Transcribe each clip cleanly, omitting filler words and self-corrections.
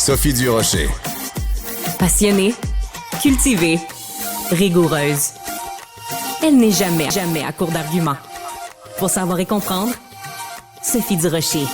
Sophie Durocher. Passionnée, cultivée, rigoureuse. Elle n'est jamais à court d'arguments. Pour savoir et comprendre, Sophie Durocher.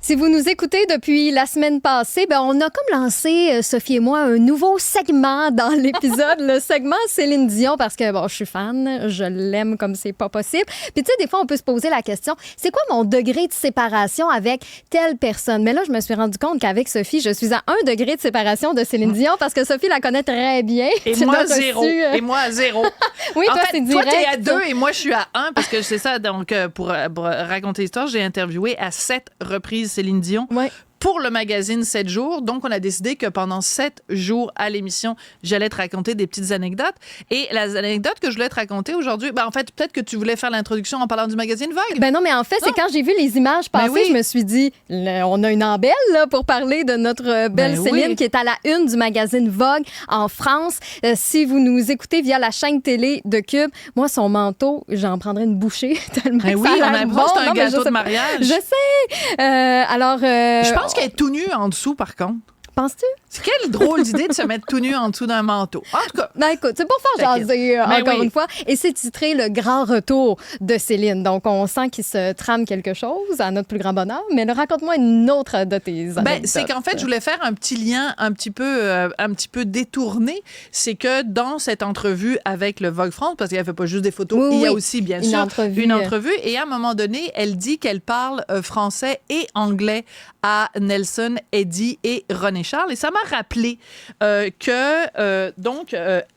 Si vous nous écoutez depuis la semaine passée, on a comme lancé, Sophie et moi, un nouveau segment dans l'épisode, le segment Céline Dion, parce que je suis fan, je l'aime comme c'est pas possible. Puis tu sais, des fois, on peut se poser la question, c'est quoi mon degré de séparation avec telle personne? Mais là, je me suis rendu compte qu'avec Sophie, je suis à 1 degré de séparation de Céline Dion parce que Sophie la connaît très bien. Et moi, à 0. Et moi, à 0. Oui, toi, c'est direct. Toi, t'es à 2 et moi, je suis à 1 parce que c'est ça. Donc, pour raconter l'histoire, j'ai interviewé à 7 reprises Céline Dion. Ouais. Pour le magazine 7 jours. Donc, on a décidé que pendant 7 jours à l'émission, j'allais te raconter des petites anecdotes. Et les anecdotes que je voulais te raconter aujourd'hui, en fait, peut-être que tu voulais faire l'introduction en parlant du magazine Vogue. Non, mais en fait, c'est quand j'ai vu les images passer, je me suis dit, on a une embelle là, pour parler de notre belle Céline qui est à la une du magazine Vogue en France. Si vous nous écoutez via la chaîne télé de Cube, moi, son manteau, j'en prendrais une bouchée tellement oui, ça a on l'air a bon. c'est un gâteau de mariage. Je sais. Alors, je pense qu'elle est tout nue en dessous, par contre. Penses-tu? C'est quelle drôle d'idée de se mettre tout nu en dessous d'un manteau. En tout cas. Écoute, c'est pour faire jaser encore une fois. Et c'est titré Le grand retour de Céline. Donc, on sent qu'il se trame quelque chose à notre plus grand bonheur. Mais raconte-moi une autre de tes anecdotes. C'est qu'en fait, je voulais faire un petit lien un petit peu détourné. C'est que dans cette entrevue avec le Vogue France, parce qu'elle ne fait pas juste des photos, il y a aussi, bien sûr, une entrevue. Et à un moment donné, elle dit qu'elle parle français et anglais à Nelson, Eddie et René Charles. Et ça m'a rappelé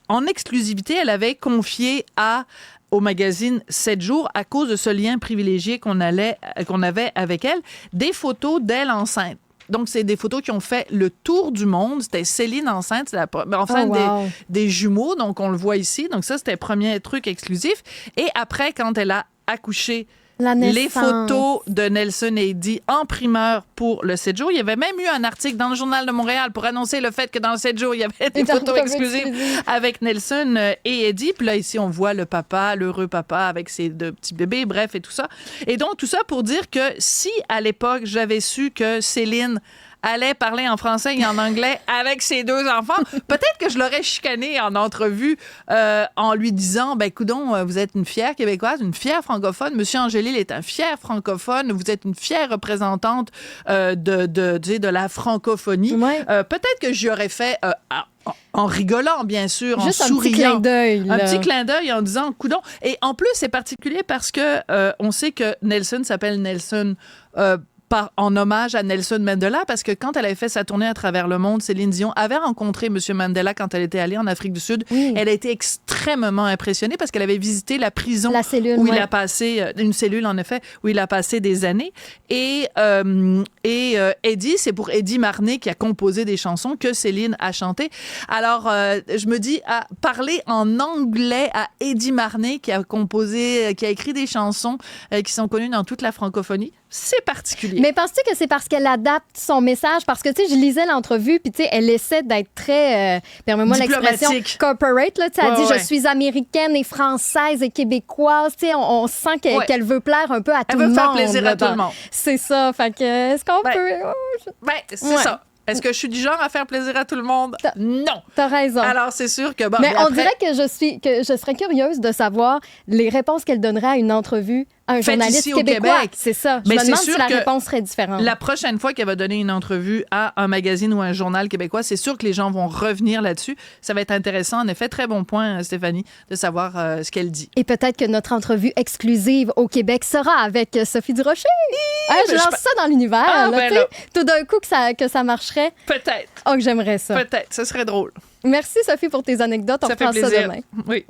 en exclusivité, elle avait confié au magazine 7 jours, à cause de ce lien privilégié qu'on avait avec elle, des photos d'elle enceinte. Donc, c'est des photos qui ont fait le tour du monde. C'était Céline enceinte, des jumeaux, donc on le voit ici. Donc ça, c'était le premier truc exclusif. Et après, quand elle a accouché, les photos de Nelson et Eddie en primeur pour le 7 jours. Il y avait même eu un article dans le Journal de Montréal pour annoncer le fait que dans le 7 jours, il y avait des photos exclusives avec Nelson et Eddie. Puis là, ici, on voit le papa, l'heureux papa avec ses 2 petits bébés, bref, et tout ça. Et donc, tout ça pour dire que si, à l'époque, j'avais su que Céline allait parler en français et en anglais avec ses 2 enfants, peut-être que je l'aurais chicané en entrevue en lui disant, coudonc, vous êtes une fière Québécoise, une fière francophone. Monsieur Angélil est un fier francophone. Vous êtes une fière représentante de la francophonie. Ouais. Peut-être que j'y aurais fait... en rigolant, bien sûr, juste en souriant. Un petit clin d'œil en disant « coudonc ». Et en plus, c'est particulier parce que on sait que Nelson s'appelle Nelson en hommage à Nelson Mandela, parce que quand elle avait fait sa tournée à travers le monde, Céline Dion avait rencontré M. Mandela quand elle était allée en Afrique du Sud. Oui. Elle a été extrêmement impressionnée parce qu'elle avait visité la prison où il a passé, une cellule en effet, où il a passé des années. Et Eddie, c'est pour Eddie Marnay qui a composé des chansons que Céline a chantées. Alors, je me dis, à parler en anglais à Eddie Marnay qui a écrit des chansons qui sont connues dans toute la francophonie, c'est particulier. Mais penses-tu que c'est parce qu'elle adapte son message? Parce que, tu sais, je lisais l'entrevue, puis, tu sais, elle essaie d'être très, permets-moi l'expression, corporate, là, tu sais, elle dit, je suis américaine et française et québécoise, tu sais, on sent qu'elle veut plaire un peu à tout le monde. Elle veut faire plaisir à tout le monde. C'est ça, fait que, est-ce qu'on peut... c'est ça. Est-ce que je suis du genre à faire plaisir à tout le monde? Non. T'as raison. Alors, c'est sûr que... mais on dirait que je serais curieuse de savoir les réponses qu'elle donnerait à une entrevue à un journaliste ici québécois. Au Québec. C'est ça. Je me demande si la réponse serait différente. La prochaine fois qu'elle va donner une entrevue à un magazine ou un journal québécois, c'est sûr que les gens vont revenir là-dessus. Ça va être intéressant. En effet, très bon point, Stéphanie, de savoir ce qu'elle dit. Et peut-être que notre entrevue exclusive au Québec sera avec Sophie Durocher. Je lance ça dans l'univers. Tout d'un coup que ça marcherait. Peut-être. Oh, que j'aimerais ça. Peut-être. Ce serait drôle. Merci, Sophie, pour tes anecdotes. On reprend ça demain. Oui.